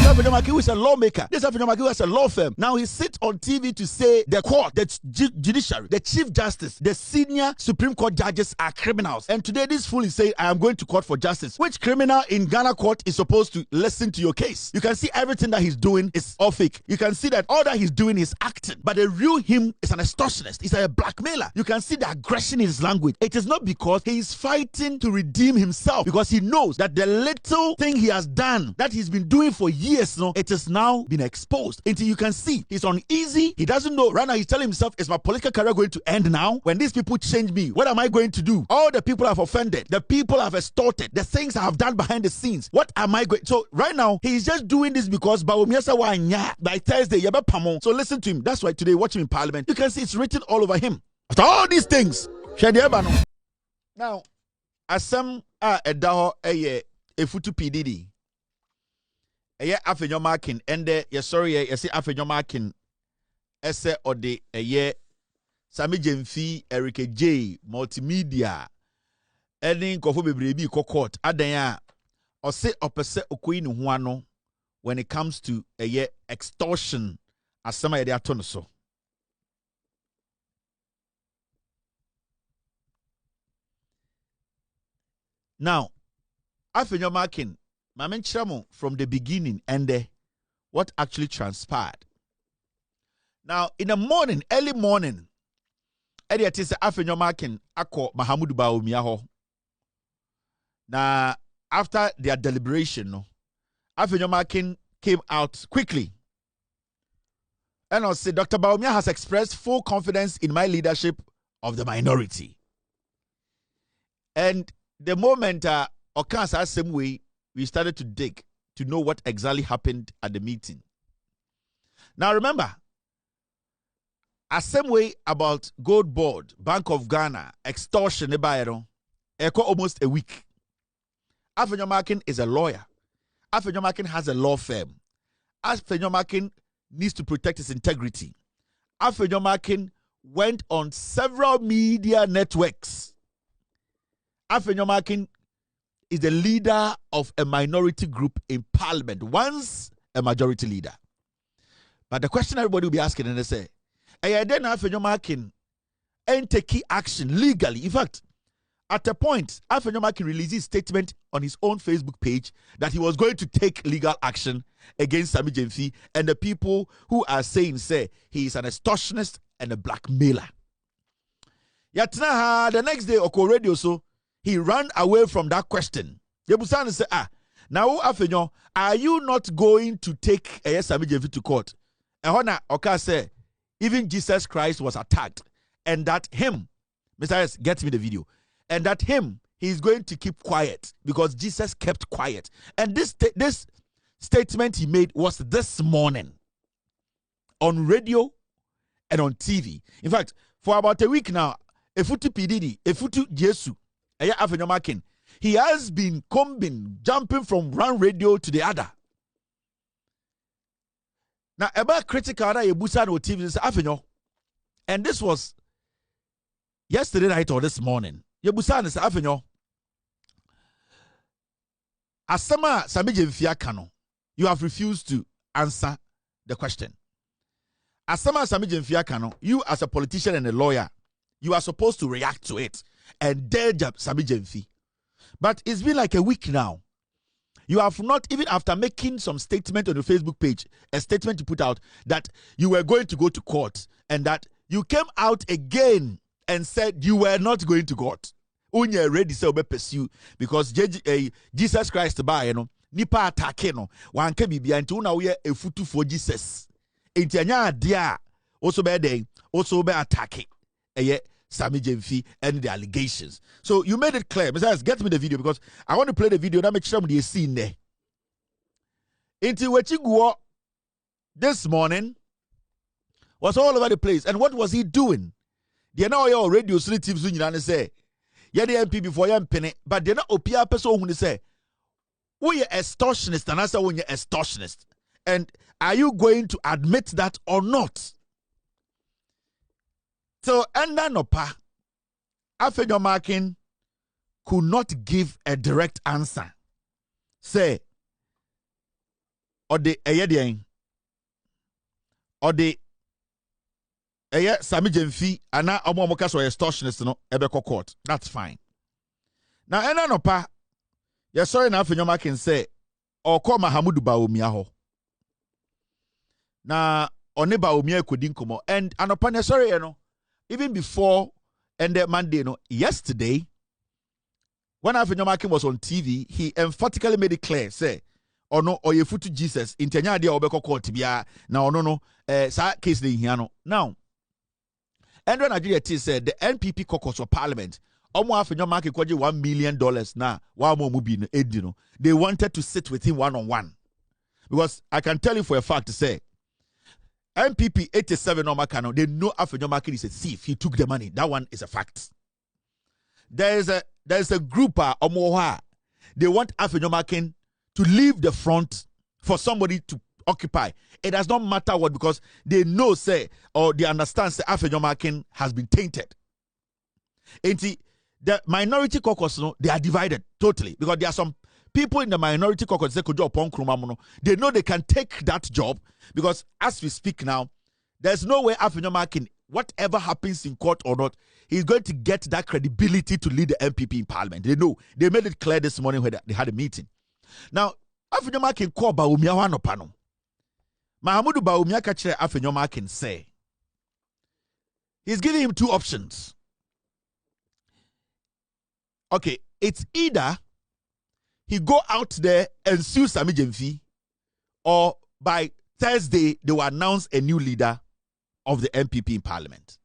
Afenyo Markin, who is a lawmaker. This Afenyo Markin, who has a law firm. Now he sits on TV to say the court, the judiciary, the chief justice, the senior Supreme Court judges are criminals. And today this fool is saying, I am going to court for justice. Which criminal in Ghana court is supposed to listen to your case? You can see everything that he's doing is all fake. You can see that all that he's doing is acting. But the real him is an extortionist. He's a blackmailer. You can see the aggression in his language. It is not because he is fighting to redeem himself, because he knows that the little thing he has done, that he's been doing for years, no, it has now been exposed. Until you can see he's uneasy. He doesn't know. Right now he's telling himself, is my political career going to end now? When these people change me, what am I going to do? All the people I've offended, the people I've extorted, the things I have done behind the scenes, what am I going? So right now he's just doing this because by Thursday, so listen to him. That's why today, watch him in Parliament. You can see it's written all over him. After all these things, now, as some edaho efutu PDD, Afenyo Markin, and say Afenyo Markin, ese ode Sammy Gymafi, Eric J, multimedia, any kofo bebrebe court, adanya, or say opese okuinu huano when it comes to extortion, as some of the so. Now, Afenyo Markin, Mamen Chamo from the beginning and what actually transpired. Now, in the morning, early morning, Afenyo Markin ako Mahamudu Bawumia. Now, after their deliberation, Afenyo Markin came out quickly. And I'll say, Dr. Bawumia has expressed full confidence in my leadership of the minority. And the moment Okansa same way, we started to dig to know what exactly happened at the meeting. Now remember, a same way about Gold Board, Bank of Ghana, extortion, almost a week. Afenyo Markin is a lawyer. Afenyo Markin has a law firm. Afenyo Markin needs to protect his integrity. Afenyo Markin went on several media networks. Afenyo Markin is the leader of a minority group in Parliament, once a majority leader. But the question everybody will be asking, and they say, then Afenyo Markin ain't taking action legally. In fact, at a point, Afenyo Markin released a statement on his own Facebook page that he was going to take legal action against Sammy Gymafi and the people who are saying, he is an extortionist and a blackmailer. Yet the next day, Oko Radio, so he ran away from that question. Yebusan said, now Afenyo, are you not going to take Sammy Gymafi to court? And Hona Oka said, even Jesus Christ was attacked, and that him, Mr. S, get me the video, and that him, he's going to keep quiet because Jesus kept quiet. And this statement he made was this morning on radio and on TV. In fact, for about a week now, Efutu PDD, Efutu Jesu, Afenyo Markin, he has been jumping from one radio to the other. Now, about critical that Yebusa on TV is Afenyo, and this was yesterday night or this morning. Yebusa is Afenyo. Asama Sammy Gymafi Kano, you have refused to answer the question. Asama Sammy Gymafi Kano, you as a politician and a lawyer, you are supposed to react to it and dare Sammy Gymafi. But it's been like a week now. You have not, even after making some statement on your Facebook page, a statement you put out that you were going to go to court and that you came out again and said you were not going to court. Unye ready to pursue because Jesus Christ by nipa attack wanke bibia nti una we efutu for Jesus. Enti anya dia also be attack Sammy Gymafi and the allegations. So you made it clear. Besides, get me the video because I want to play the video that makes sure the scene there. Into Wechiguo this morning was all over the place. And what was he doing? They're now your radio teams and say, yeah, the MP before you penny, but they're not opia person who say, we are extortionist and answer when you're extortionist. And are you going to admit that or not? So, and then Afenyo Markin could not give a direct answer. Say, or the Ayedian or the Sammy Gymafi and now Omomoka so extortionist no ebeko court. That's fine. Now ena no pa yes sorry na Afenyo Markin say or call Mahamudu Bawumia ho. Na one Bawumia kodi nkomo and anopa sorry you know even before and Monday no yesterday when Afenyo Markin was on TV he emphatically made it clear say ono oyefutu Jesus intenya dia obeko court bia na ono no sa case de hia no. Now and when Nigeria said the NPP caucus of parliament omo Afenyo Markin kwaje $1 million na wa mo bi no edi no they wanted to sit with him one-on-one because I can tell you for a fact to say NPP 87 on Makano they know Afenyo Markin is a thief. He took the money. That one is a fact. There is a group omoha they want Afenyo Markin to leave the front for somebody to occupy. It does not matter what because they know say or they understand say Afenyo Markin has been tainted. And the minority caucus no, they are divided totally because there are some people in the minority caucus they know they can take that job because as we speak now, there's no way Afenyo Markin, whatever happens in court or not, he's going to get that credibility to lead the MPP in parliament. They know. They made it clear this morning when they had a meeting. Now, Afenyo Markin call Bawumia wanopano. Mahamudu Bawumia kachere Afenyo Markin say he's giving him two options. Okay, it's either he go out there and sue Sammy Gymafi, or by Thursday they will announce a new leader of the MPP in parliament.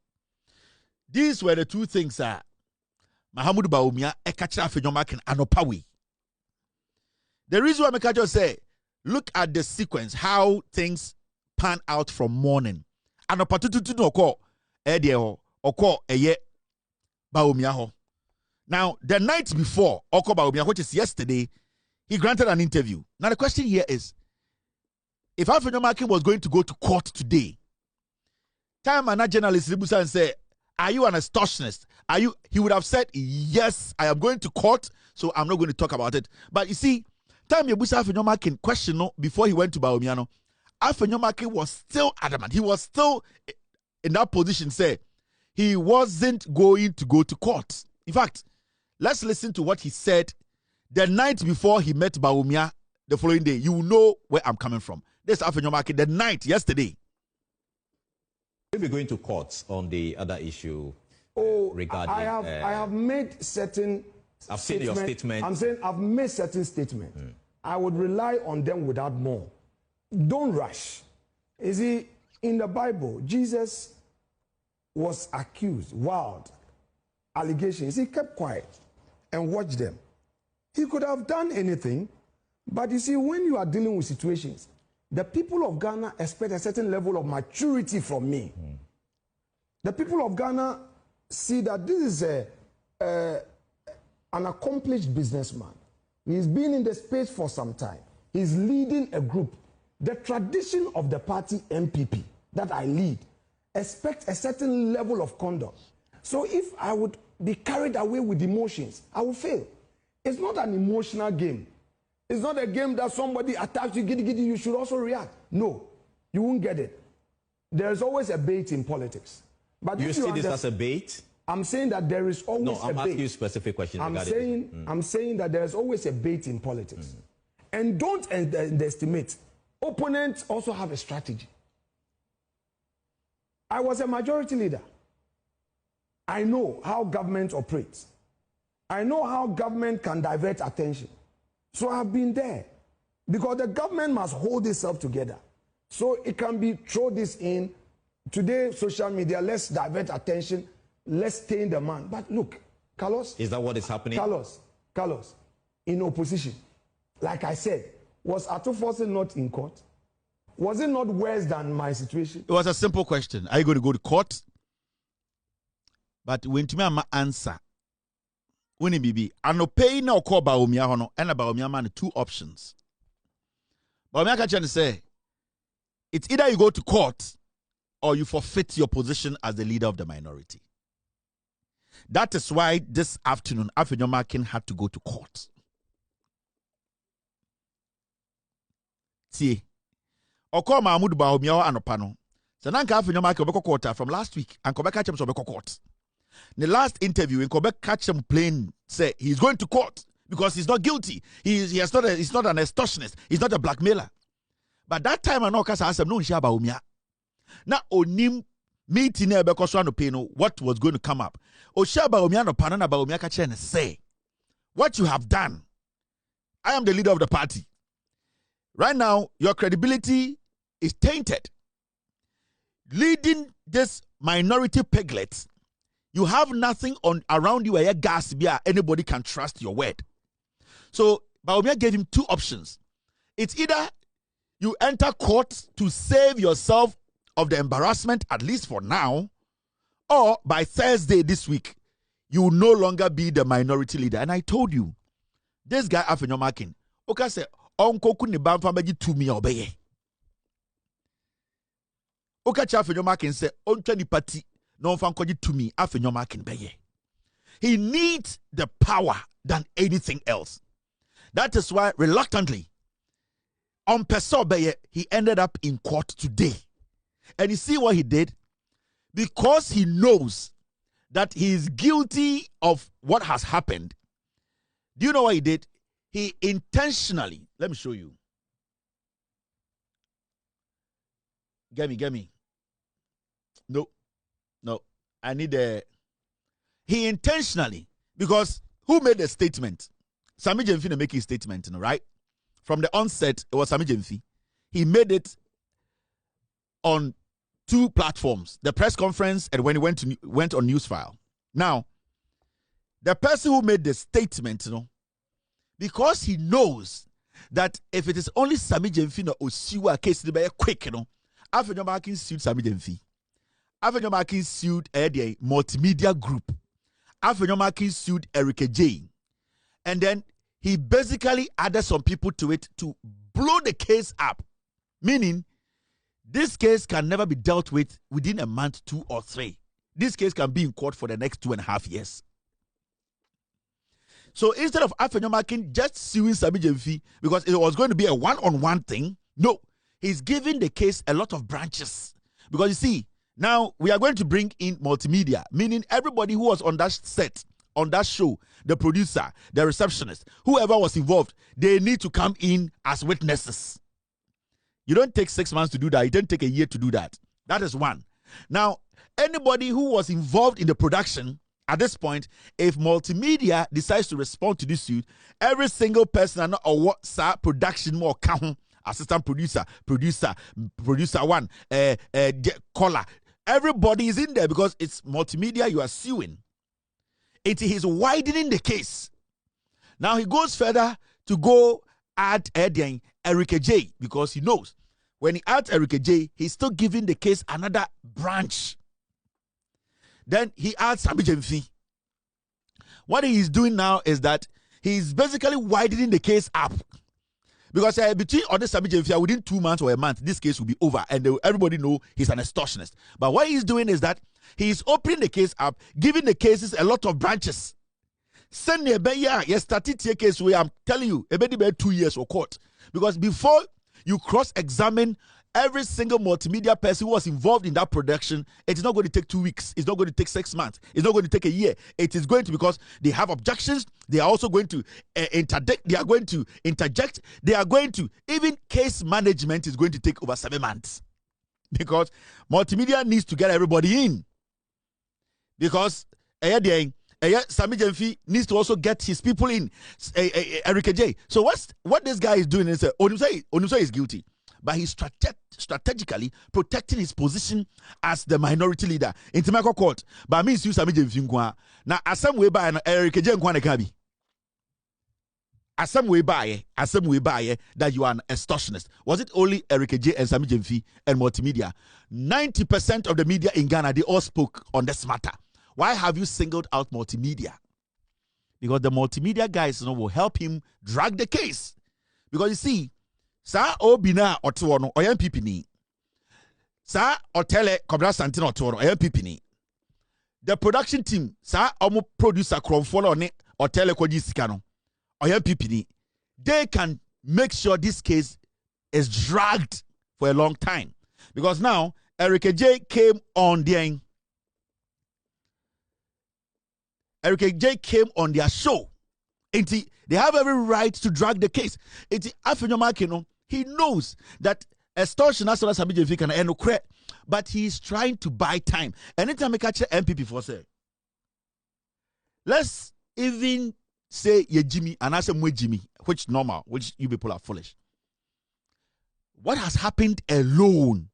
These were the two things Mahamudu Bawumia ekachira Afenyo Markin anopawi. The reason why Mekajo say, look at the sequence, how things pan out from morning. Anopatututu no ko edie oko eye Bawumia ho. Now, the night before Oko Bawumia, which is yesterday, he granted an interview. Now, the question here is, if Afenyo Markin was going to go to court today, time and journalist Ribusa and say, are you an extortionist? He would have said, yes, I am going to court, so I'm not going to talk about it. But you see, time Yabusa Afenyo Markin question no, before he went to Bawumia, no, Afenyo Markin was still adamant. He was still in that position, say, he wasn't going to go to court. In fact, let's listen to what he said the night before he met Bawumia the following day. You will know where I'm coming from. This Afenyo Markin, the night, yesterday. We'll be going to court on the other issue regarding... I have made certain I've seen your statement. I'm saying I've made certain statements. I would rely on them without more. Don't rush. You see, in the Bible, Jesus was accused, wild allegations. He kept quiet and watched them. He could have done anything, but you see, when you are dealing with situations, the people of Ghana expect a certain level of maturity from me. The people of Ghana see that this is an accomplished businessman. He's been in the space for some time. He's leading a group. The tradition of the party MPP that I lead expects a certain level of conduct. So if I would be carried away with emotions, I will fail. It's not an emotional game. It's not a game that somebody attacks you, giddy, you should also react. No, you won't get it. There's always a bait in politics. But you see this as a bait? I'm saying that there is always a bait. No, I'm asking you specific questions. I'm saying that there's always a bait in politics. And don't underestimate. Opponents also have a strategy. I was a majority leader. I know how government operates. I know how government can divert attention. So I've been there. Because the government must hold itself together. So it can be throw this in. Today, social media, let's divert attention. Let's stain the man. But look, Carlos. Is that what is happening? Carlos, in opposition, like I said, was Atufose not in court? Was it not worse than my situation? It was a simple question. Are you going to go to court? But when to me, I'm answer. When it be, I no pay no call Bawumia hono, and Bawumia man two options. Bawumia can say, it's either you go to court or you forfeit your position as the leader of the minority. That is why this afternoon, Afenyo Markin had to go to court. See, Oko Mahmoud Bahomia anopano. Sananka Afenyo Markin obeko court from last week and Kobe catch him so obeko court. The last interview in Kobe catch him playing say he's going to court because he's not guilty. He's not an extortionist. He's not a blackmailer. But that time I know kasa asem no nshia Bahomia. Na onim meeting ebeko so anopeno what was going to come up. Oshia Bahomia no pano na Bahomia catch and say what you have done. I am the leader of the party. Right now, your credibility is tainted. Leading this minority piglets, you have nothing on around you where gas beer anybody can trust your word. So Bahomia gave him two options. It's either you enter court to save yourself of the embarrassment, at least for now, or by Thursday this week, you will no longer be the minority leader. And I told you, this guy Afenyo Markin, okay, say, Onko kuni bamfa meji 2 million obeye. Okay, Afenyo Markin say, Oncha ni party, no fan koji 2 million, Afenyo Markin beye. He needs the power than anything else. That is why, reluctantly, on Peso beye, he ended up in court today. And you see what he did? Because he knows that he is guilty of what has happened. Do you know what he did? He intentionally, let me show you. Get me. No. I need a. He intentionally, because who made the statement? Sammy Gymafi making a statement, right? From the onset, it was Sammy Gymafi. He made it on 2 platforms, the press conference and when he went on Newsfile. Now, the person who made the statement, because he knows that if it is only Sammy Gymafi or Osiwa case to be quick, Afenyo Markin sued Sammy Gymafi. Afenyo Markin sued a multimedia group. Afenyo Markin sued Erica J. And then he basically added some people to it to blow the case up, meaning this case can never be dealt with within a month, 2 or 3. This case can be in court for the next 2.5 years. So instead of Afenyo Markin just suing Sammy Gymafi because it was going to be a one-on-one thing, no, he's giving the case a lot of branches. Because you see, now we are going to bring in multimedia, meaning everybody who was on that set, on that show, the producer, the receptionist, whoever was involved, they need to come in as witnesses. You don't take 6 months to do that. You don't take a year to do that. That is one. Now, anybody who was involved in the production, at this point, if multimedia decides to respond to this suit, every single person or what production more count, assistant producer one, caller, everybody is in there because it's multimedia you are suing. It is widening the case. Now he goes further to go add Erica J because he knows when he adds Erica J, he's still giving the case another branch. Then he adds Sammy Gymafi. What he is doing now is that he's basically widening the case up. Because between other Sammy Gymafi, within 2 months or a month, this case will be over and everybody know he's an extortionist. But what he's doing is that he's opening the case up, giving the cases a lot of branches. Send me a started case where I'm telling you, about 2 years or court. Because before you cross-examine every single multimedia person who was involved in that production, it is not going to take 2 weeks. It's not going to take 6 months. It's not going to take a year. It is going to, because they have objections. They are also going to interject. They are going to interject. They are going to, even case management is going to take over 7 months. Because multimedia needs to get everybody in. Because Sammy Gymafi needs to also get his people in. Erica J. So what this guy is doing is Onusei is guilty, but he's strategically protecting his position as the minority leader in Timako court. But means you Sammy Gymafi now asem way by Erica J nkwa nekabi. Asem way by that you are an extortionist. Was it only Erica J and Sammy Gymafi and multimedia? 90% of the media in Ghana, they all spoke on this matter. Why have you singled out multimedia? Because the multimedia guys will help him drag the case. Because you see, sa obina otuono oyam pipini. Sa otele kobra santin otuono oyam pipini. The production team, sa omo producer kromfolo ne otele koji sikano oyam pipini. They can make sure this case is dragged for a long time. Because now, Erica J came on their show. They have every right to drag the case. Afenyo Markin, he knows that extortion as well as Sammy Gymafi can end, but he is trying to buy time. Anytime I catch MPP for say, let's even say ye Jimmy and I say mwe Jimmy, which normal, which you people are foolish. What has happened alone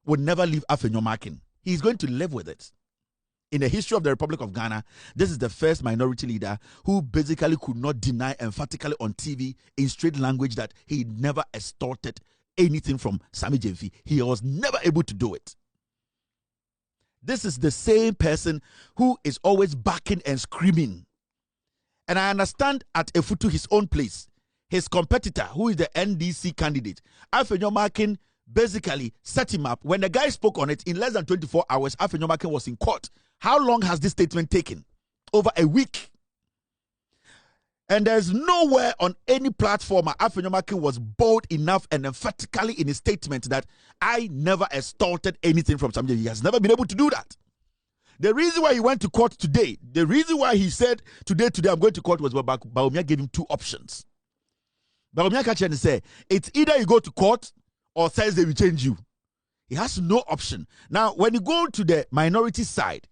would never leave Afenyo Markin. He's going to live with it. In the history of the Republic of Ghana, this is the first minority leader who basically could not deny emphatically on TV in straight language that he never extorted anything from Sammy Gymafi. He was never able to do it. This is the same person who is always backing and screaming. And I understand at Efutu, his own place, his competitor, who is the NDC candidate, Afenyo Markin, basically set him up. When the guy spoke on it, in less than 24 hours, Afenyo Markin was in court. How long has this statement taken? Over a week. And there's nowhere on any platform Afenyo Markin was bold enough and emphatically in his statement that I never extorted anything from Sammy. He has never been able to do that. The reason why he went to court today, the reason why he said today I'm going to court was Bawumia gave him two options. Bawumia catch and say, it's either you go to court or Thursday we change you. He has no option. Now, when you go to the minority side,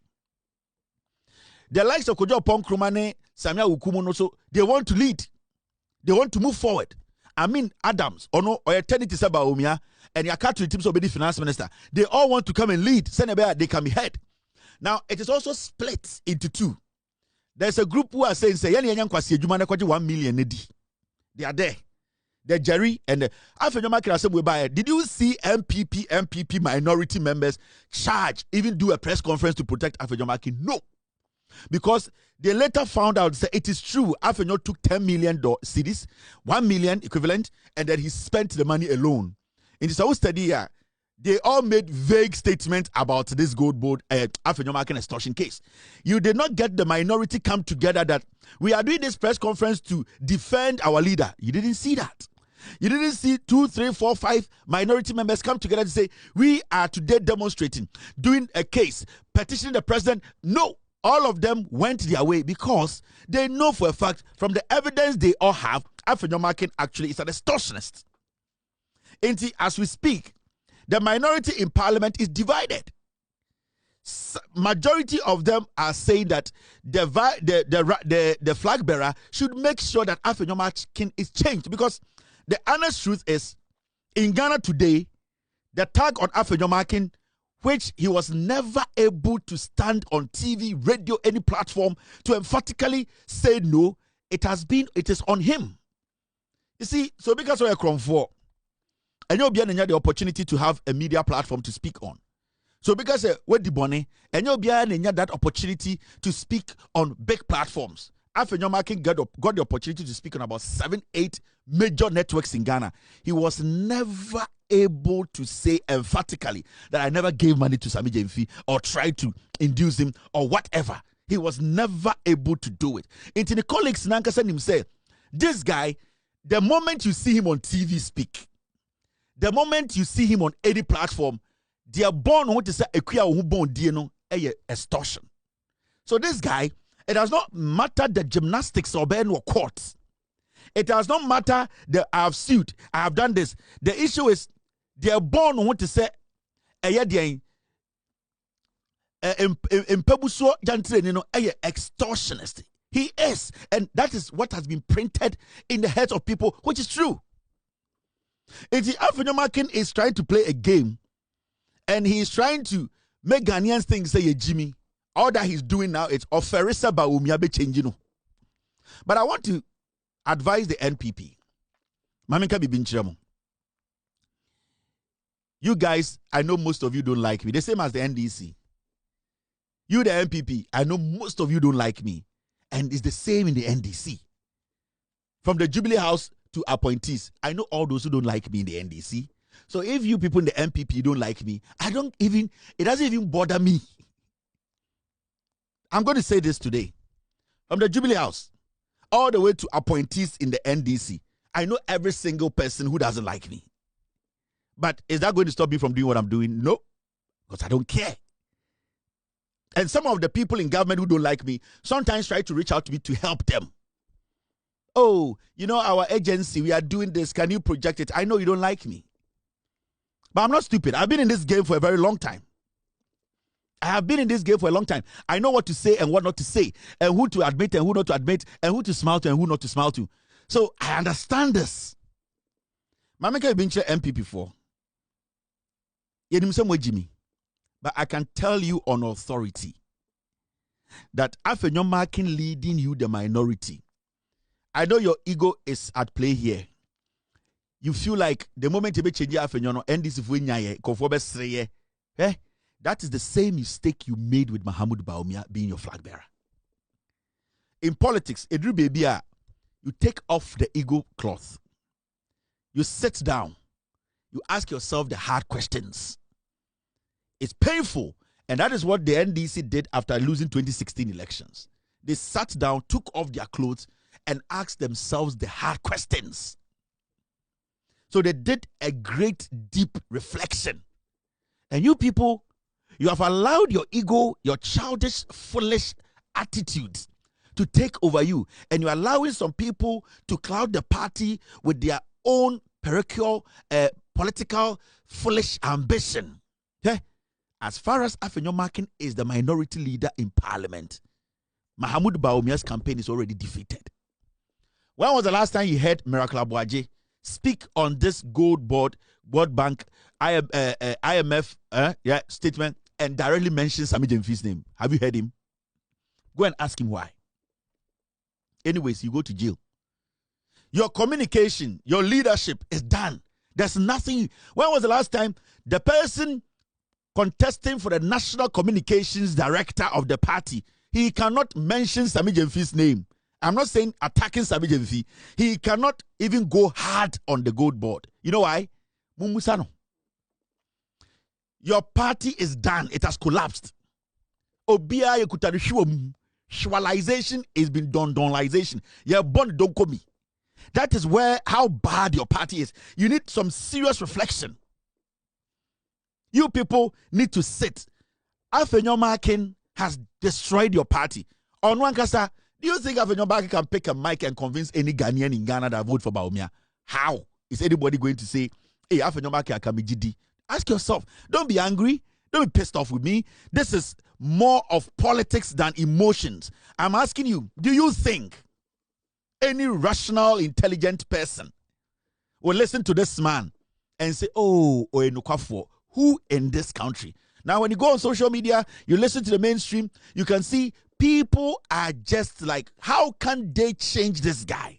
the likes of Kojo Ponkrumane, Samia Ukumo, so they want to lead. They want to move forward. I mean, Adams, or Eternity Bawumia, and Yakatu teams of the finance minister, they all want to come and lead. Senebea, they can be head. Now, it is also split into two. There's a group who are saying, say, 1 million. They are there. The Jerry and the Afenyo Markin Assembly by. Did you see MPP minority members charge, even do a press conference to protect Afenyo Markin? No. Because they later found out that it is true. Afenyo took $10 million cedis, 1 million equivalent, and then he spent the money alone. In this whole study here, they all made vague statements about this gold board Afenyo Markin extortion case. You did not get the minority come together that we are doing this press conference to defend our leader. You didn't see that. You didn't see 2, 3, 4, 5 minority members come together to say, we are today demonstrating, doing a case, petitioning the president. No. All of them went their way because they know for a fact from the evidence they all have, Afenyo Markin actually is an extortionist. As we speak, the minority in parliament is divided. Majority of them are saying that the flag bearer should make sure that Afenyo Markin is changed, because the honest truth is, in Ghana today, the tag on Afenyo Markin, which he was never able to stand on TV, radio, any platform to emphatically say no, it is on him. You see, so because we're Chrome 4, and you'll be the opportunity to have a media platform to speak on. So because we're the bonnet, and you'll be that opportunity to speak on big platforms. Afenyo Markin got the opportunity to speak on about 7, 8 major networks in Ghana. He was never able to say emphatically that I never gave money to Sammy Gymafi or tried to induce him or whatever. He was never able to do it. Into the colleagues, Nanka sent him say, this guy, the moment you see him on TV speak, the moment you see him on any platform, they are born what to say extortion. So this guy, it does not matter the gymnastics or courts. It does not matter that I have sued, I have done this. The issue is they are born what to say extortionist. He is, and that is what has been printed in the heads of people, which is true. Afenyo Markin is trying to play a game, and he is trying to make Ghanaians think say Jimmy. All that he's doing now is offerisa Bawumia be changing. But I want to advise the NPP. Maminka Bibinchiramo. You guys, I know most of you don't like me. The same as the NDC. You, the NPP, I know most of you don't like me. And it's the same in the NDC. From the Jubilee House to appointees, I know all those who don't like me in the NDC. So if you people in the NPP don't like me, it doesn't even bother me. I'm going to say this today. From the Jubilee House, all the way to appointees in the NDC, I know every single person who doesn't like me. But is that going to stop me from doing what I'm doing? No, because I don't care. And some of the people in government who don't like me sometimes try to reach out to me to help them. Oh, you know, our agency, we are doing this. Can you project it? I know you don't like me. But I'm not stupid. I've been in this game for a very long time. I have been in this game for a long time. I know what to say and what not to say, and who to admit and who not to admit, and who to smile to and who not to smile to. So I understand this. Mameka have been MPP for. But I can tell you on authority that Afenyo Markin leading you the minority. I know your ego is at play here. You feel like the moment you change Afenyo no end this if we nyaye konfobe sreye. That is the same mistake you made with Mahamudu Bawumia being your flag bearer. In politics, Edru baby, you take off the ego cloth. You sit down. You ask yourself the hard questions. It's painful. And that is what the NDC did after losing 2016 elections. They sat down, took off their clothes, and asked themselves the hard questions. So they did a great, deep reflection. And you people, you have allowed your ego, your childish, foolish attitudes to take over you. And you're allowing some people to cloud the party with their own parochial, political, foolish ambition. As far as Afenyo Markin is the minority leader in parliament, Mahamudu Bawumia's campaign is already defeated. When was the last time you heard Miracle Abuaje speak on this World Bank, IMF statement and directly mention Sammy Gymafi's name? Have you heard him? Go and ask him why. Anyways, you go to jail. Your communication, your leadership is done. There's nothing. When was the last time the person contesting for the national communications director of the party, he cannot mention Sammy Gymafi's name? I'm not saying attacking Sammy Gymafi. He cannot even go hard on the gold board. You know why? Mumusano. Your party is done. It has collapsed. Obia yekutarishuom. Shwalization is been done. Donalization. You're born, don't call me. That is how bad your party is. You need some serious reflection. You people need to sit. Afenyo Markin has destroyed your party. On one kasa, do you think Afenyo Markin can pick a mic and convince any Ghanaian in Ghana that vote for Bawumia? How is anybody going to say, hey, Afenyo Markin akami GD? Ask yourself. Don't be angry. Don't be pissed off with me. This is more of politics than emotions. I'm asking you, do you think any rational, intelligent person will listen to this man and say, oh, who in this country? Now, when you go on social media, you listen to the mainstream, you can see people are just like, how can they change this guy?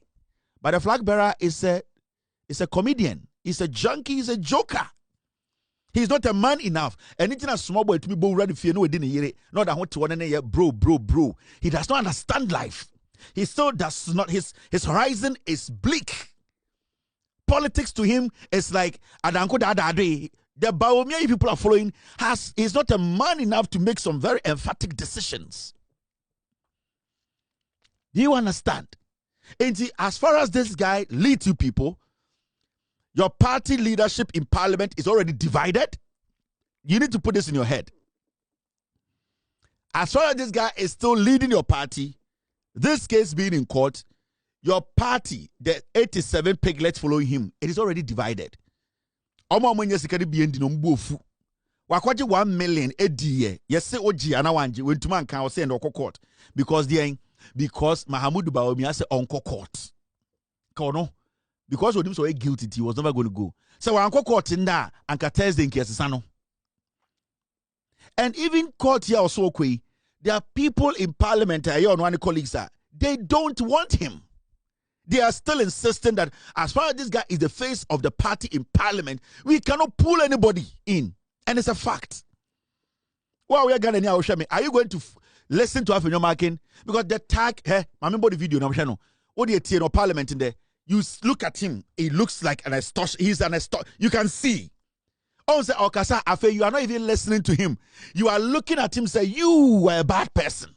But the flag bearer is a comedian. He's a junkie. He's a joker. He's not a man enough. Anything a small boy to be born ready for you, not that want to want to bro. He does not understand life. He still does not. His horizon is bleak. Politics to him is like Adanko Dadade. The Bawumia people are following is not a man enough to make some very emphatic decisions. Do you understand? And see, as far as this guy leads you people, your party leadership in parliament is already divided. You need to put this in your head. As far as this guy is still leading your party, this case being in court, your party, the 87 piglets following him, it is already divided. Wakwaji 1 million a year. Yes, say Oji Anawanji when Tuman can say and court because Mahamudu Bawumia say onko court. Kono. Because of him so guilty, he was never going to go. So Uncle court in there and Thursday in Kesano. And even court here also there are people in parliament here on one colleagues they don't want him. They are still insisting that as far as this guy is the face of the party in parliament, we cannot pull anybody in. And it's a fact. Well, we are going to are you going to listen to Afenyo Markin? Because the tag, I remember the video now. What do you see in parliament in there? You look at him, he looks like an extortion. He's an extortion. You can see. Oh, say, Okasa, Afe, you are not even listening to him. You are looking at him, say, you were a bad person.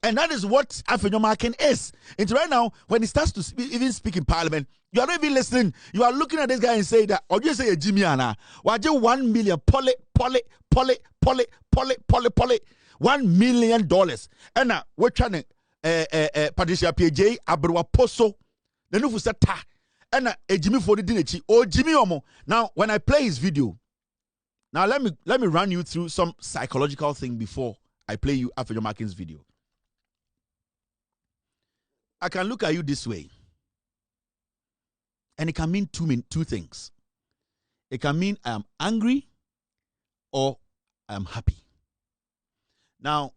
And that is what Afenyo Markin is. And right now, when he starts to even speak in parliament, you are not even listening. You are looking at this guy and say that, or you say, Jimmy Anna, why do 1 million, $1 million. And now we're trying to, Patricia PJ, Abroa Poso, the new ta, and a Jimmy for the Dinichi, or Jimmy Omo. Now, when I play his video, now let me run you through some psychological thing before I play you Afenyo Markin's video. I can look at you this way, and it can mean two things. It can mean I am angry or I am happy. Now,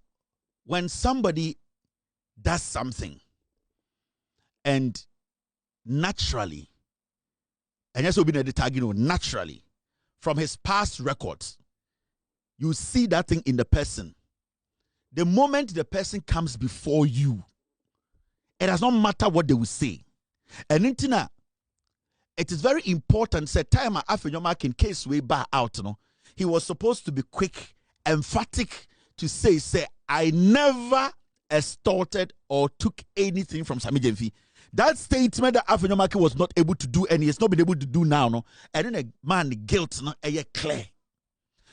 when somebody does something and naturally, and yes, will be the target, naturally, from his past records, you see that thing in the person. The moment the person comes before you, it does not matter what they will say. And Intina, it is very important. Say time Afenyo Markin case way back out, he was supposed to be quick, emphatic to say, I never extorted or took anything from Sammy Gymafi. That statement that Afenyo Markin was not able to do, and he has not been able to do now, no. And then the man, the guilt, no, clear.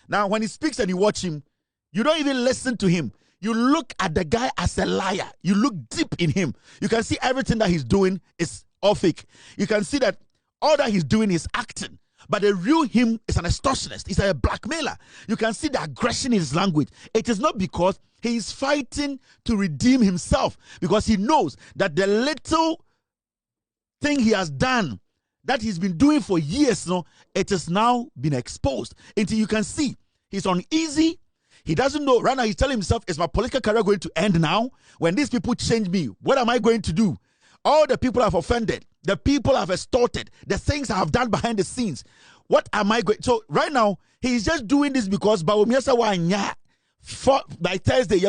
Now, when he speaks and you watch him, you don't even listen to him. You look at the guy as a liar. You look deep in him. You can see everything that he's doing is all fake. You can see that all that he's doing is acting. But the real him is an extortionist. He's a blackmailer. You can see the aggression in his language. It is not because he is fighting to redeem himself, because he knows that the little thing he has done, that he's been doing for years, it has now been exposed. Until you can see he's uneasy. He doesn't know. Right now, he's telling himself, is my political career going to end now? When these people change me, what am I going to do? All the people I've offended, the people I've extorted, the things I have done behind the scenes, what am I going? So right now, he's just doing this because by Thursday,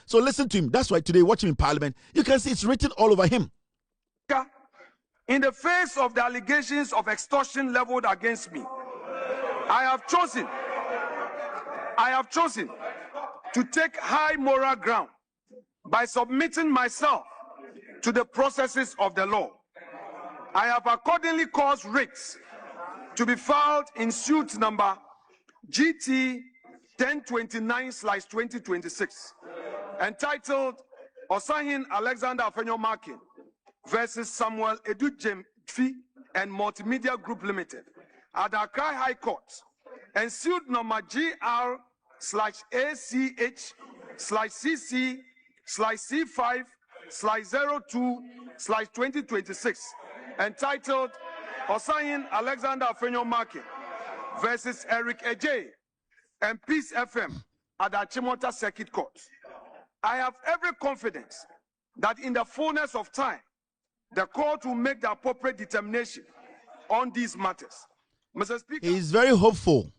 so listen to him. That's why today, watch him in parliament. You can see it's written all over him. In the face of the allegations of extortion leveled against me, I have chosen to take high moral ground by submitting myself to the processes of the law. I have accordingly caused writs to be filed in suit number GT 1029/2026, entitled Osahin Alexander Afenyo Markin versus Samuel Edu Gymafi and Multimedia Group Limited at the Accra High Court, and suit number GR/AC/CC/C5/02/2026, entitled Osahin Alexander Afenyo Markin versus Eric Ejay and Peace FM at the Chimota Circuit Court. I have every confidence that in the fullness of time, the court will make the appropriate determination on these matters. Mr. Speaker, he is very hopeful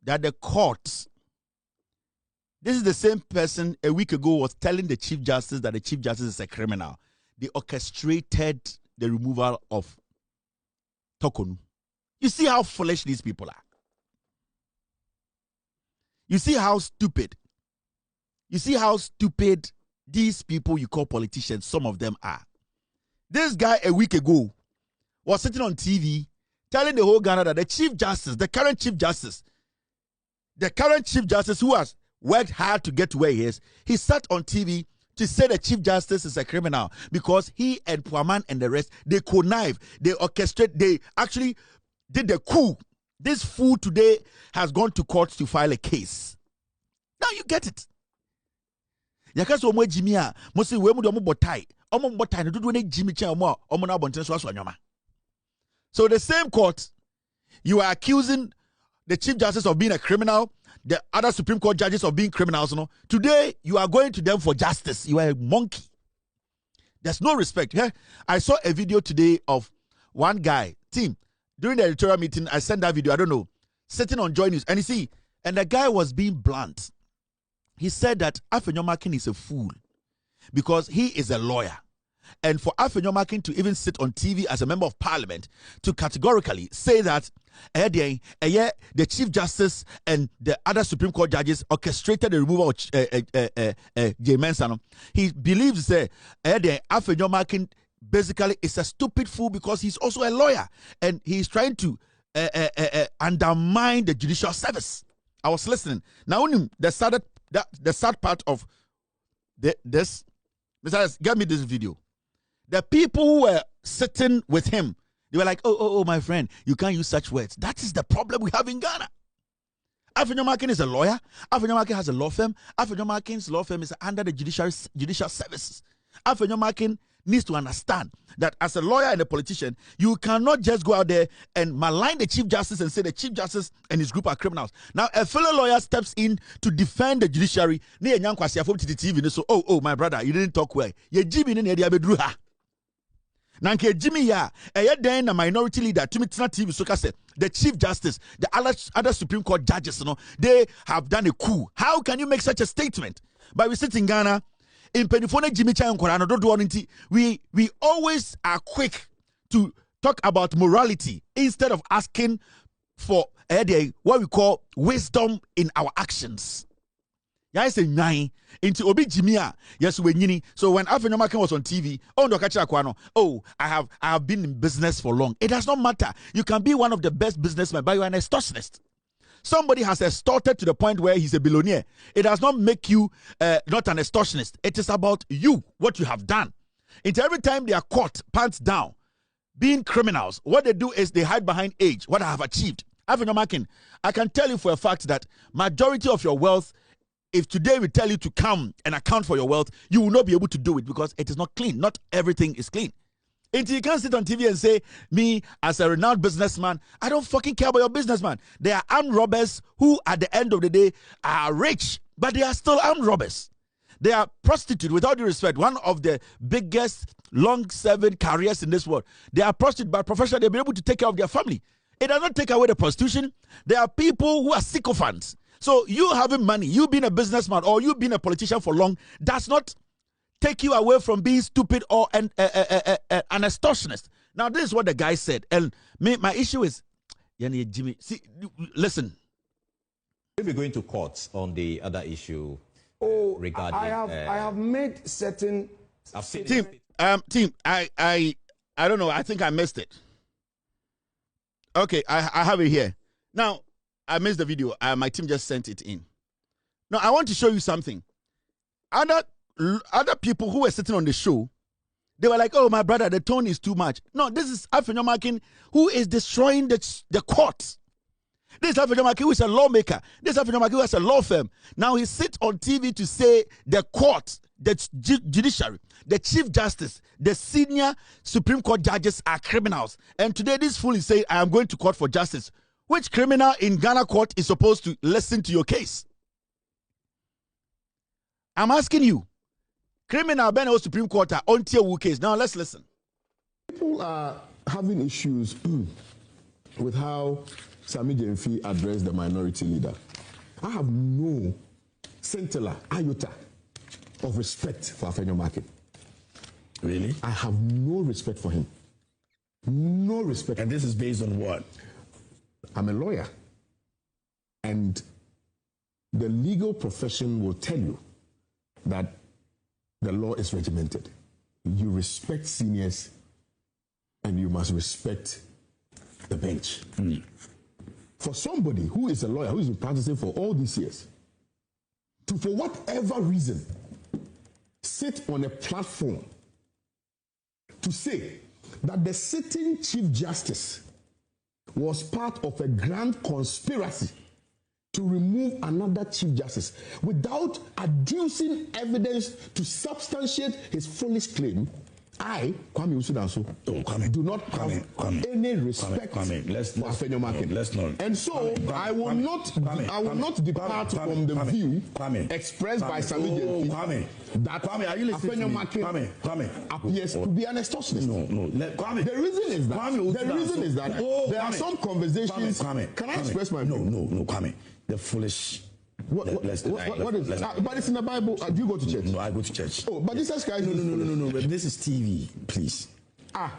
that the court, this is the same person a week ago was telling the Chief Justice that the Chief Justice is a criminal. They orchestrated the removal of Tokonu. You see how foolish these people are. You see how stupid. You see how stupid these people you call politicians, some of them are. This guy a week ago was sitting on TV telling the whole Ghana that the Chief Justice, the current Chief Justice who has worked hard to get to where he is, he sat on TV to say the Chief Justice is a criminal because he and Puaman and the rest, they connive, they orchestrate, they actually did the coup. This fool today has gone to court to file a case. Now you get it. Yakaso omo Jimmy a mo se we mu do mo botai. Omo botai no dodo na Jimmy chen omo na abonten so aso anyoma. So the same court, you are accusing the Chief Justice of being a criminal, the other Supreme Court judges of being criminals. Today, you are going to them for justice. You are a monkey. There's no respect. I saw a video today of one guy, during the editorial meeting, I sent that video, I don't know, sitting on Joy News. And you see, and the guy was being blunt. He said that Afenyo Markin is a fool because he is a lawyer. And for Afenyo Markin to even sit on TV as a member of parliament to categorically say that the Chief Justice and the other Supreme Court judges orchestrated the removal of Gymafi, he believes that Afenyo Markin basically is a stupid fool because he's also a lawyer and he's trying to undermine the judicial service. I was listening. Now, the sad part of this, Mr. Get me this video. The people who were sitting with him, they were like, oh, my friend, you can't use such words. That is the problem we have in Ghana. Afenyo Markin is a lawyer. Afenyo Markin has a law firm. Afenyo Markin's law firm is under the judicial services. Afenyo Markin needs to understand that as a lawyer and a politician, you cannot just go out there and malign the Chief Justice and say the Chief Justice and his group are criminals. Now, a fellow lawyer steps in to defend the judiciary. So, oh, my brother, you didn't talk well. Nanke Jimmy ya, then a minority leader, Tumitana TV, so say the Chief Justice, the other Supreme Court judges, they have done a coup. How can you make such a statement? But we sit in Ghana, in Penifone Jimmy Chan Korano, don't do anything. We always are quick to talk about morality instead of asking for what we call wisdom in our actions. I say nine into Obi Jimia. Yes, we so when Afenyo Markin was on TV, I have been in business for long. It does not matter. You can be one of the best businessmen, but you are an extortionist. Somebody has extorted to the point where he's a billionaire. It does not make you not an extortionist. It is about you, what you have done. It's every time they are caught, pants down, being criminals, what they do is they hide behind age, what I have achieved. Afenyo Markin, I can tell you for a fact that majority of your wealth, if today we tell you to come and account for your wealth, you will not be able to do it because it is not clean. Not everything is clean. Until you can't sit on TV and say, me as a renowned businessman, I don't fucking care about your businessman. There are armed robbers who at the end of the day are rich, but they are still armed robbers. They are prostitutes, without due respect, one of the biggest long-serving careers in this world. They are prostitutes by profession. They'll be able to take care of their family. It does not take away the prostitution. There are people who are sycophants. So you having money, you being a businessman or you being a politician for long does not take you away from being stupid or an extortionist. Now, this is what the guy said. And my issue is, Jimmy, see, listen. We'll be going to court on the other issue regarding... I have made certain... Team, I don't know. I think I missed it. Okay, I have it here. Now, I missed the video. My team just sent it in. Now, I want to show you something. Other people who were sitting on the show, they were like, oh, my brother, the tone is too much. No, this is Afenyo Markin who is destroying the courts. This is Afenyo Markin who is a lawmaker. This is Afenyo Markin who has a law firm. Now he sits on TV to say the court, the judiciary, the Chief Justice, the senior Supreme Court judges are criminals. And today this fool is saying, I am going to court for justice. Which criminal in Ghana court is supposed to listen to your case? I'm asking you. Criminal Benno Supreme Court are on tier case. Now let's listen. People are having issues with how Sammy Gymafi addressed the minority leader. I have no scintilla, iota of respect for Afenyo Markin. Really? I have no respect for him. No respect. And this is based on what? I'm a lawyer. And the legal profession will tell you that the law is regimented. You respect seniors and you must respect the bench. For somebody who is a lawyer, who has been practicing for all these years, to, for whatever reason, sit on a platform to say that the sitting Chief Justice was part of a grand conspiracy to remove another Chief Justice without adducing evidence to substantiate his foolish claim, I, Kwame Usudanso, do not have any respect for Afenyo Markin. Let's not. And so I will not depart from the view expressed by Sammy Gymafi that Afenyo Markin appears to be an extortionist. The reason is that there are some conversations. Can I express my view? No, Kwame. The foolish What is? But it's in the Bible. Do you go to church? No, I go to church. Oh, but Jesus Christ. No. But this is TV, please.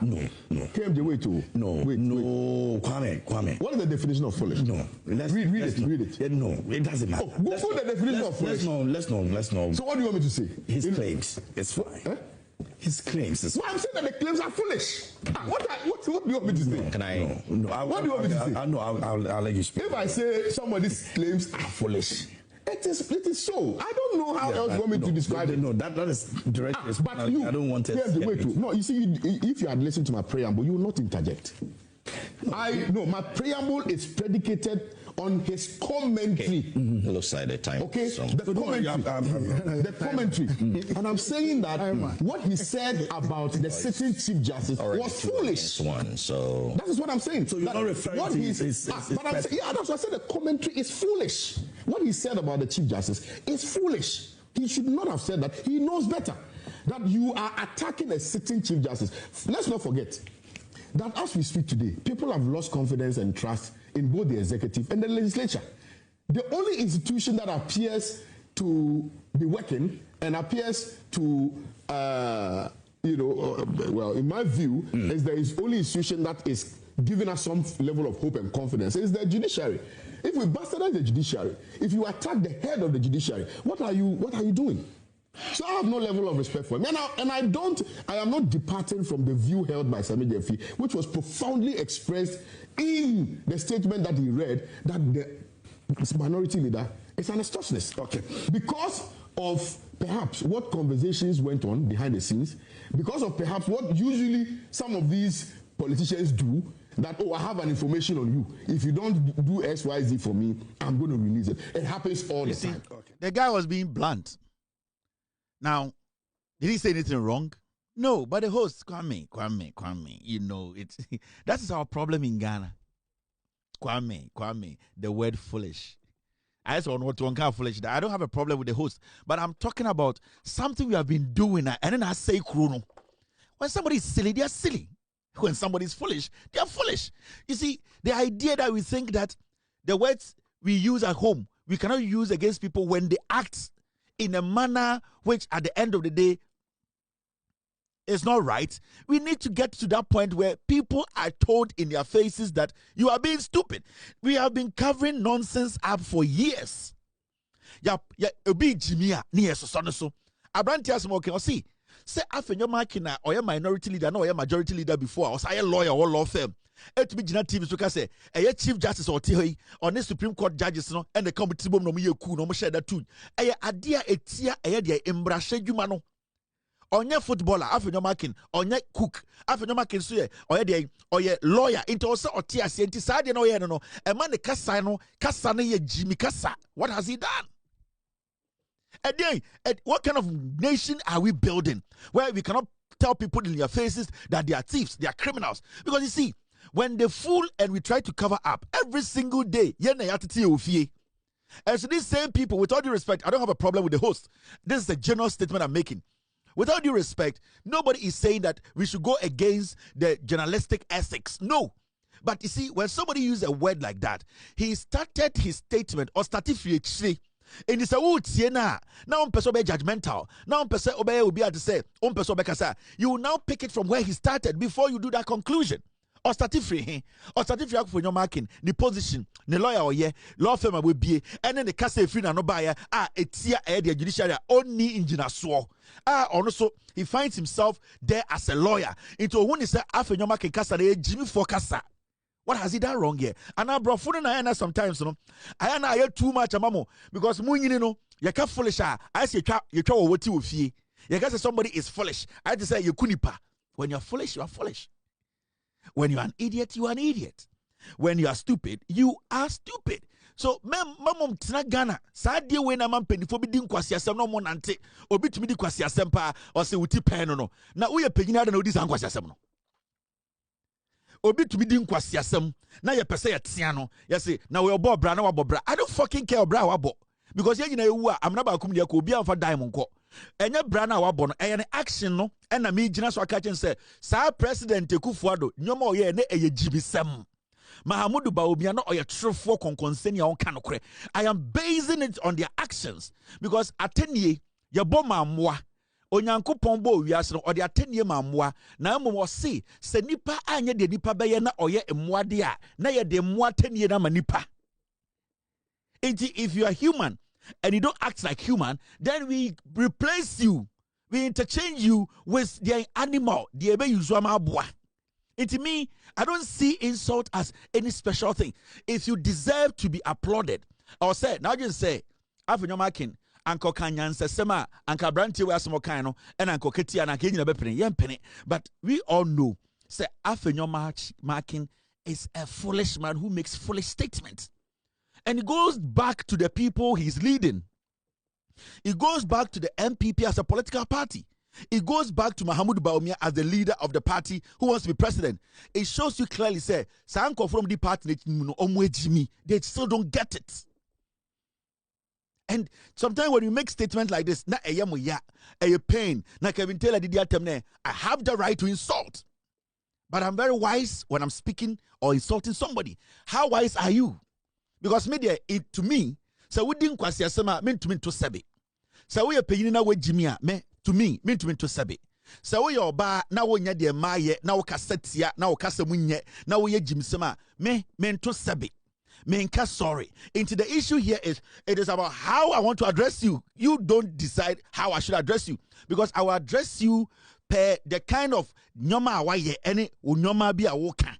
No. Came the way to. No. Wait. Kwame. What is the definition of foolish? No. Read it. Yeah, no, it doesn't matter. Oh, Google the definition of foolish. Let's know. So what do you want me to say? His claims. It's fine. His claims. Well, I'm saying that the claims are foolish. What do you want me to say? Can I? No. What do you want me to say? I'll let you speak. If I say somebody's claims are foolish, it is so. I don't know how else you want me to describe it. No, that is directly. But I don't want it. Here's the way to. No, you see, if you had listened to my preamble, you will not interject. My preamble is predicated on his commentary. Looks like the time. Okay, the commentary. And I'm saying that what he said about the sitting chief justice was foolish. So that is what I'm saying. So you're not referring to his but I'm saying, that's what I said. The commentary is foolish. What he said about the chief justice is foolish. He should not have said that. He knows better that you are attacking a sitting chief justice. Let's not forget that as we speak today, people have lost confidence and trust in both the executive and the legislature. The only institution that appears to be working and appears to, well, in my view, is the only institution that is giving us some level of hope and confidence is the judiciary. If we bastardize the judiciary, if you attack the head of the judiciary, what are you doing? So I have no level of respect for him. And I am not departing from the view held by Sammy Gymafi, which was profoundly expressed in the statement that he read, that the minority leader is an extortionist. Okay. Because of perhaps what conversations went on behind the scenes, because of perhaps what usually some of these politicians do, that, I have an information on you. If you don't do X, Y, Z for me, I'm going to release it. It happens all the time. Okay. The guy was being blunt. Now, did he say anything wrong? No, but the host, Kwame, that is our problem in Ghana. Kwame, the word foolish. I saw what one kind of foolish. I don't have a problem with the host, but I'm talking about something we have been doing, and then I say, Chrono. When somebody is silly, they are silly. When somebody is foolish, they are foolish. You see, the idea that we think that the words we use at home, we cannot use against people when they act in a manner which at the end of the day is not right. We need to get to that point where people are told in their faces that you are being stupid. We have been covering nonsense up for years. Obi Jimia near so. Abrantia smoking or see. Say Afenyo Markin or minority leader, no, majority leader before, or say a lawyer or law firm. To be Gina TV, so can say a chief justice or Tihoy on the Supreme Court judges, no, and the committee no me ku no share that too. A idea etia a dia embrashe jumano. On your footballer, Afenyo Markin, on your cook, Afenyo Markin suye, or your lawyer, into also or tia scientist, no, a man the Kasano ye Jimmy Kasa. What has he done? And then, what kind of nation are we building where we cannot tell people in their faces that they are thieves, they are criminals? Because you see, when they fool and we try to cover up every single day, and so these same people, with all due respect, I don't have a problem with the host. This is a general statement I'm making. With all due respect, nobody is saying that we should go against the journalistic ethics. No. But you see, when somebody uses a word like that, he started his statement or started free. And it's a wood siena. Now person be judgmental. Now person obey will be able to say, you will now pick it from where he started before you do that conclusion. Or start free, or start free for your marking, the position, the lawyer or law firm will be, and then the case free no buyer, it's here the judiciary only engineer swore. Also he finds himself there as a lawyer. Into when he said Afenyo Markin Kasa Jimmy for Kasa. What has he done wrong here? And I brought food and sometimes, I hear too much amamo because you can't foolish. I say you try what you feel. You guys say somebody is foolish. I just say you kunipa. When you're foolish, you are foolish. When you're an idiot, you are an idiot. When you are stupid, you are stupid. So, mom tina Ghana. Sa die we na man penifo bi di nkwasi asem no mo nante. Obi tumi di kwasi asem pa or se wuti pen no. Na wo ye panyina da na odi san kwasi asem no. Obi to be doing kwasiasem na ye pese ye tia no ye say na we obo bra na wa bobra. I don't fucking care bra wa bo because ye nyina ewu a amna ba akum de ko obi amfa diamond ko enye bra na wa bo no eye ne action no e na me gina so aka chen say sa president Ekufuado nyoma o ye ne eye jibisem Mahamudu Baumia no oya true for konkonseni on kanokre. I am basing it on their actions because atenye ya boma mwa onyankopon bo wiase no ode atenye mamwa na mmom se se nipa anye de nipa beye na oye emwade a na ye de mwa atenye na manipa. If you are human and you don't act like human, then we replace you. We interchange you with the animal. The ebe yuzuama abwa. To me, I don't see insult as any special thing. If you deserve to be applauded, or say, now just say, Afenyo Markin, Uncle Kanyan Sema, Uncle Branty was some kind of, and Uncle Kitty and Uncle Yempeni. But we all know, say, Afenyo Markin is a foolish man who makes foolish statements. And he goes back to the people he's leading. It goes back to the MPP as a political party. It goes back to Mahamudu Baumia as the leader of the party who wants to be president. It shows you clearly, say, Sanko from the party, they still don't get it. And sometimes when you make statements like this, a pain, I have the right to insult. But I'm very wise when I'm speaking or insulting somebody. How wise are you? Because media, it to me, so we didn't quite say meant to sabi. So we are paying now with Jimmy, me to me, meant to sabi. So we are ba now when you're the Maya, now Cassetia, now Casamunye, now we are Jim Sama, me meant to sabi. Menka sorry. Into the issue here is it is about how I want to address you. You don't decide how I should address you. Because I will address you per the kind of nyoma awaye any nyoma bi awoka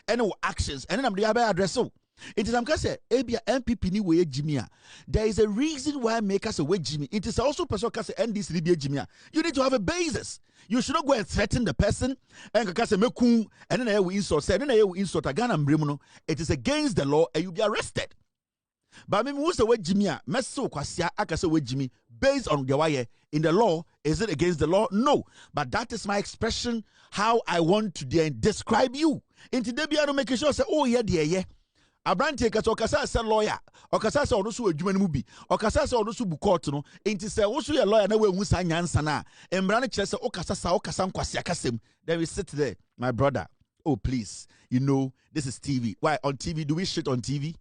any actions and then I'm the address so. It is say ebia MPP ni we Jimmy. There is a reason why make us away Jimmy. It is also person can say NDC be Jimmy. You need to have a basis. You should not go and threaten the person and can say mekum and then we insult and then you insult again and brimuno. It is against the law and you be arrested. But me who's the way Jimmy meso kwasia akase we Jimmy based on the why in the law. Is it against the law? No. But that is my expression how I want to describe you. Into the be make sure say oh yeah. Abranti kasa okasa say lawyer okasa say ono so adwuma no bi okasa say ono so bu court no enti say wo so ye lawyer na we hu sa nyansa na emra no kire say okasa nkwase akasem. Then we sit there, my brother, oh please, you know this is TV. Why on TV do we shit on TV?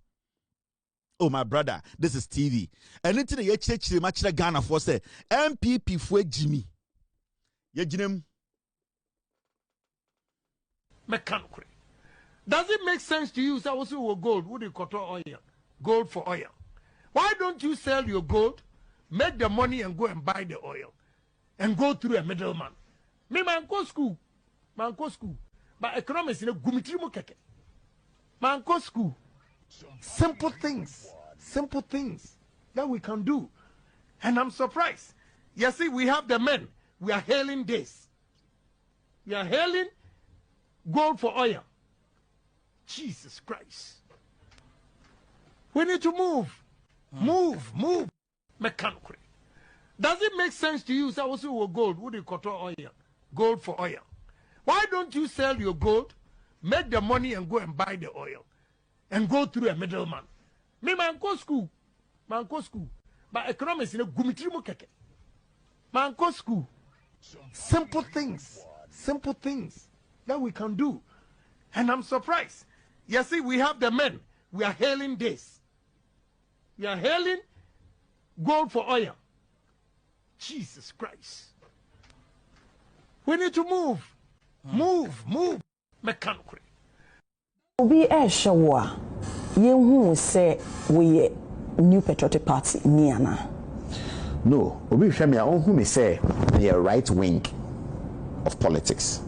Oh my brother, this is TV. Anything ye chire ma chire Ghana for say MPP fo Jimmy ye ginem mechanically. Does it make sense to you? Say, also gold. Would you cut oil? Gold for oil. Why don't you sell your gold, make the money, and go and buy the oil, and go through a middleman? Me man go school, but economics in a gumitri mo keke. Man go school. Simple things that we can do, and I'm surprised. You see, we have the men. We are hailing this. We are hailing gold for oil. Jesus Christ. We need to move. Move. Mechanically. Does it make sense to you? Say, also gold. Would you cut oil? Gold for oil. Why don't you sell your gold, make the money, and go and buy the oil, and go through a middleman? Me man go school, but economics in a gumitri mo keke. Man go school. Simple things that we can do, and I'm surprised. You see, we have the men. We are hailing this. We are hailing gold for oil. Jesus Christ. We need to move. Move. Mechanically. Obi Eshawa, you say we New Patriotic Party, Niana. No, Obi Shemia, who may say they are right wing of politics.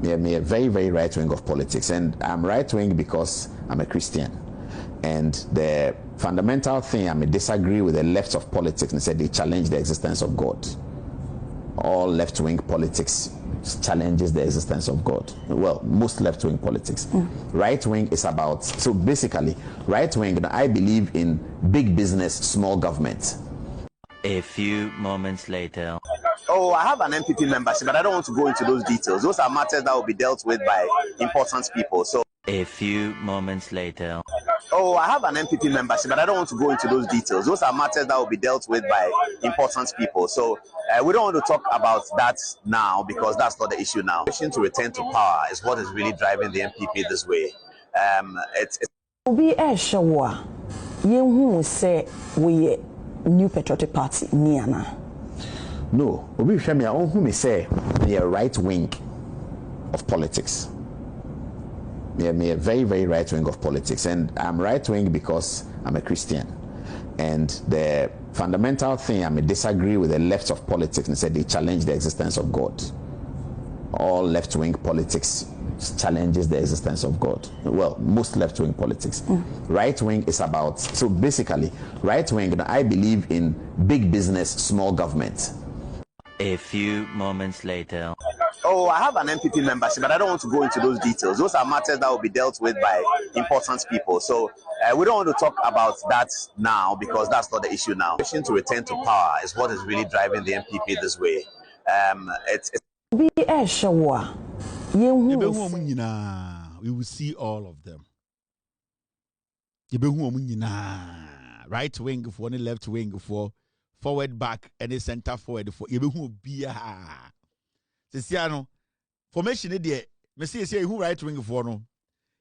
Me a very, very right wing of politics, and I'm right wing because I'm a Christian. And the fundamental thing I may disagree with the left of politics and say they challenge the existence of God. All left wing politics challenges the existence of God. Well, most left wing politics. Right wing is about, so basically, right wing, I believe in big business, small government. A few moments later. Oh, I have an MPP membership, but I don't want to go into those details. Those are matters that will be dealt with by important people. So, a few moments later. Oh, I have an MPP membership, but I don't want to go into those details. Those are matters that will be dealt with by important people. So, we don't want to talk about that now because that's not the issue now. The mission to return to power is what is really driving the MPP this way. it's Obi Eshawa, Yenhu say we New Patriotic Party, Niana. No, Obi Shemia, on whom say me a right wing of politics. Me a very, very right wing of politics. And I'm right wing because I'm a Christian. And the fundamental thing, I may disagree with the left of politics and say they challenge the existence of God. All left wing politics challenges the existence of God. Well, most left wing politics. Right wing is about, so basically, right wing, I believe in big business, small government. A few moments later. Oh, I have an MPP membership, but I don't want to go into those details. Those are matters that will be dealt with by important people. So we don't want to talk about that now because that's not the issue now. The mission to return to power is what is really driving the MPP this way. We will see all of them. Right wing for any left wing for forward back any center forward for Sisiano formation there. Me say who right wing for no.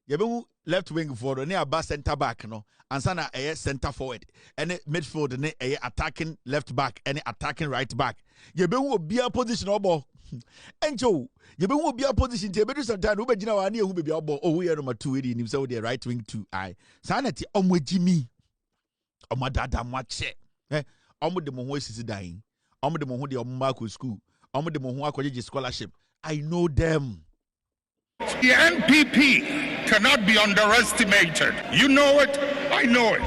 Who left wing for no. Near back center back no. And sana center forward. Any midfield ne attacking left back. Any attacking right back. Who be a position obo. Enjo. Who be a position. Be sometimes who be jina wani who be obo. Oh we are number 2 in himself the right wing 2. I. Sana ti omwe Jimmy. Omadada mwache. Omo de mo ho sisi dying. Omo de mo ho de omo school. Scholarship. I know them. The NPP cannot be underestimated. You know it, I know it.